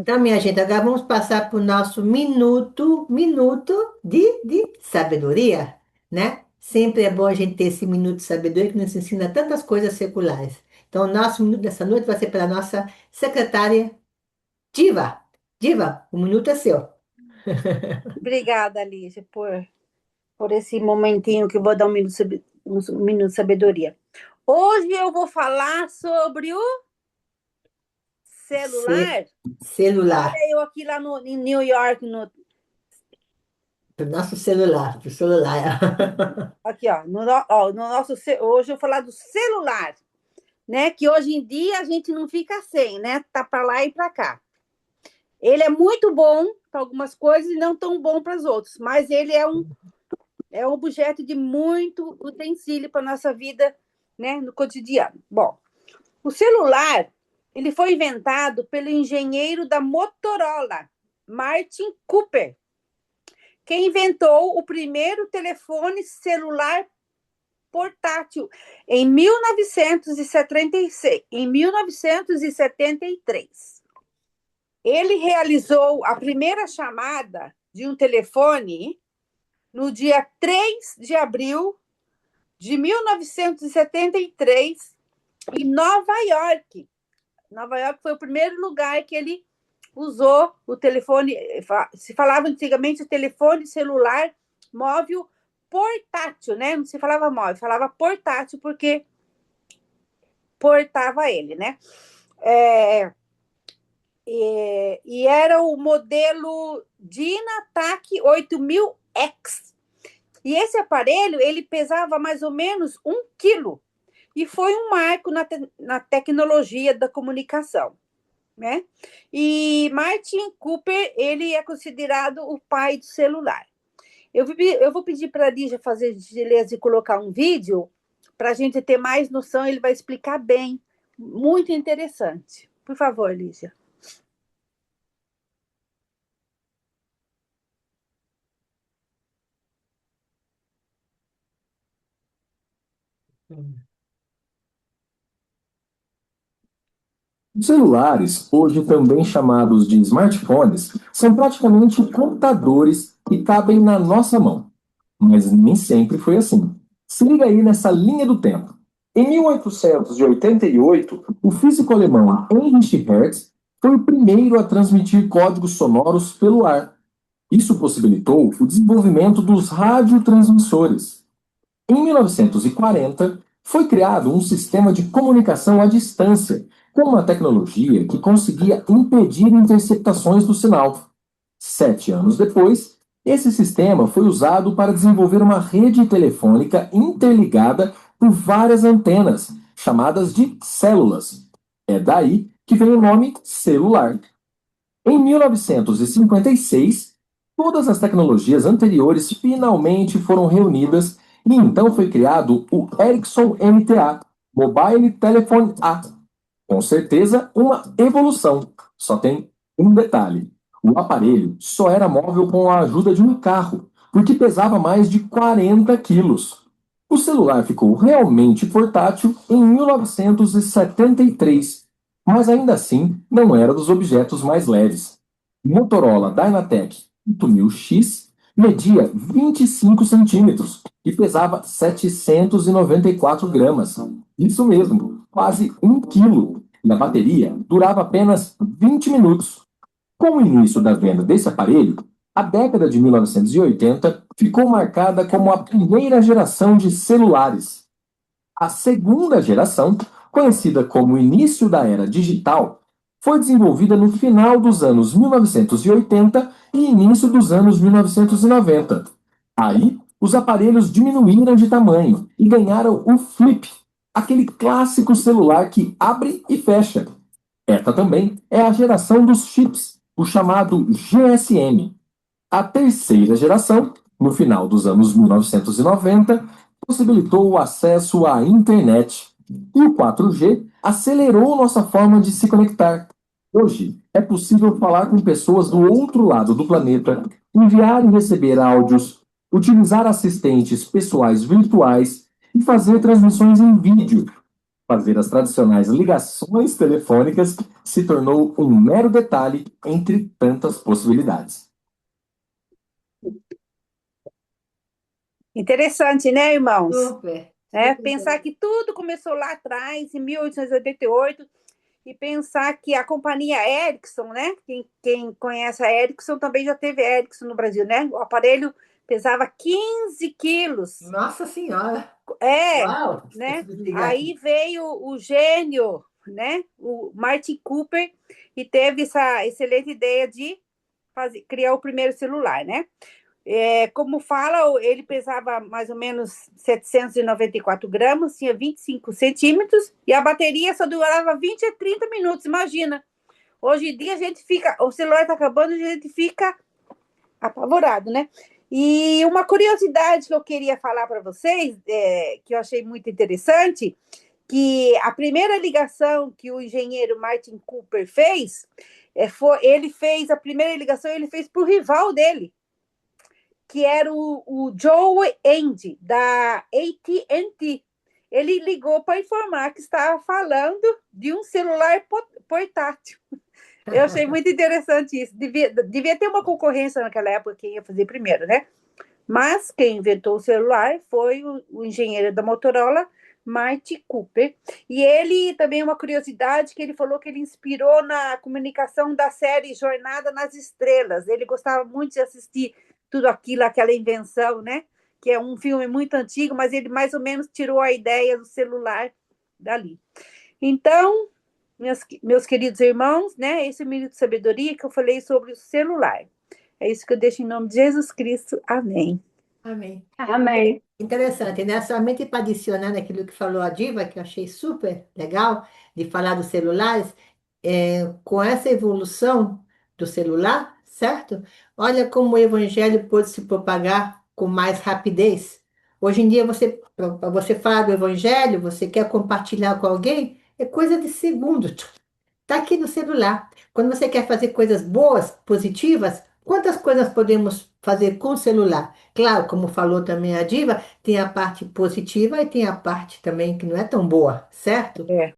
Então, minha gente, agora vamos passar para o nosso minuto de sabedoria, né? Sempre é bom a gente ter esse minuto de sabedoria que nos ensina tantas coisas seculares. Então, o nosso minuto dessa noite vai ser para a nossa secretária Diva. Diva, o minuto é seu. Obrigada, Lígia, por esse momentinho que eu vou dar um minuto de sabedoria. Hoje eu vou falar sobre o celular. Celular. Olha eu aqui lá em New York, Para o nosso celular, para o celular. aqui, ó, no nosso, hoje eu vou falar do celular, né? Que hoje em dia a gente não fica sem, né? Tá para lá e para cá. Ele é muito bom para algumas coisas e não tão bom para as outras, mas ele é um objeto de muito utensílio para nossa vida, né, no cotidiano. Bom, o celular, ele foi inventado pelo engenheiro da Motorola, Martin Cooper, que inventou o primeiro telefone celular portátil em 1976, em 1973. Ele realizou a primeira chamada de um telefone no dia 3 de abril de 1973, em Nova York. Nova York foi o primeiro lugar que ele usou o telefone. Se falava antigamente o telefone celular móvel portátil, né? Não se falava móvel, falava portátil, porque portava ele, né? É, e era o modelo Dynatac 8000X. E esse aparelho, ele pesava mais ou menos 1 quilo e foi um marco na tecnologia da comunicação, né? E Martin Cooper, ele é considerado o pai do celular. Eu vou pedir para a Lígia fazer gentileza e colocar um vídeo para a gente ter mais noção, ele vai explicar bem. Muito interessante. Por favor, Lígia. Os celulares, hoje também chamados de smartphones, são praticamente computadores que cabem na nossa mão. Mas nem sempre foi assim. Se liga aí nessa linha do tempo. Em 1888, o físico alemão Heinrich Hertz foi o primeiro a transmitir códigos sonoros pelo ar. Isso possibilitou o desenvolvimento dos radiotransmissores. Em 1940, foi criado um sistema de comunicação à distância, com uma tecnologia que conseguia impedir interceptações do sinal. 7 anos depois, esse sistema foi usado para desenvolver uma rede telefônica interligada por várias antenas, chamadas de células. É daí que vem o nome celular. Em 1956, todas as tecnologias anteriores finalmente foram reunidas e então foi criado o Ericsson MTA, Mobile Telephone A. Com certeza, uma evolução. Só tem um detalhe: o aparelho só era móvel com a ajuda de um carro, porque pesava mais de 40 quilos. O celular ficou realmente portátil em 1973, mas ainda assim não era dos objetos mais leves. O Motorola Dynatec 8000X media 25 centímetros e pesava 794 gramas. Isso mesmo, quase 1 quilo. E a bateria durava apenas 20 minutos. Com o início da venda desse aparelho, a década de 1980 ficou marcada como a primeira geração de celulares. A segunda geração, conhecida como início da era digital, foi desenvolvida no final dos anos 1980 e início dos anos 1990. Aí, os aparelhos diminuíram de tamanho e ganharam o flip, aquele clássico celular que abre e fecha. Esta também é a geração dos chips, o chamado GSM. A terceira geração, no final dos anos 1990, possibilitou o acesso à internet. E o 4G acelerou nossa forma de se conectar. Hoje, é possível falar com pessoas do outro lado do planeta, enviar e receber áudios, utilizar assistentes pessoais virtuais e fazer transmissões em vídeo. Fazer as tradicionais ligações telefônicas se tornou um mero detalhe entre tantas possibilidades. Interessante, né, irmãos? Super, É, super pensar interessante. que tudo começou lá atrás, em 1888, e pensar que a companhia Ericsson, né? Quem conhece a Ericsson também já teve Ericsson no Brasil, né? O aparelho pesava 15 quilos. Nossa Senhora! É, Uau! Deixa né? eu desligar Aí aqui. veio o gênio, né? O Martin Cooper, e teve essa excelente ideia de criar o primeiro celular, né? Como fala, ele pesava mais ou menos 794 gramas, tinha 25 centímetros, e a bateria só durava 20 a 30 minutos, imagina. Hoje em dia a gente fica, o celular está acabando, a gente fica apavorado, né? E uma curiosidade que eu queria falar para vocês, que eu achei muito interessante, que a primeira ligação que o engenheiro Martin Cooper fez, ele fez a primeira ligação, ele fez para o rival dele, que era o Joe End, da AT&T. Ele ligou para informar que estava falando de um celular portátil. Eu achei muito interessante isso. Devia ter uma concorrência naquela época, quem ia fazer primeiro, né? Mas quem inventou o celular foi o engenheiro da Motorola, Marty Cooper. E ele também, uma curiosidade, que ele falou que ele inspirou na comunicação da série Jornada nas Estrelas. Ele gostava muito de assistir tudo aquilo, aquela invenção, né? Que é um filme muito antigo, mas ele mais ou menos tirou a ideia do celular dali. Então, meus queridos irmãos, né? Esse é o Minuto de Sabedoria que eu falei sobre o celular. É isso que eu deixo em nome de Jesus Cristo. Amém. Amém. Amém. Interessante, né? Somente para adicionar naquilo que falou a Diva, que eu achei super legal, de falar dos celulares, com essa evolução do celular, certo? Olha como o evangelho pôde se propagar com mais rapidez. Hoje em dia, para você falar do evangelho, você quer compartilhar com alguém, é coisa de segundos. Está aqui no celular. Quando você quer fazer coisas boas, positivas, quantas coisas podemos fazer com o celular? Claro, como falou também a Diva, tem a parte positiva e tem a parte também que não é tão boa, certo? É.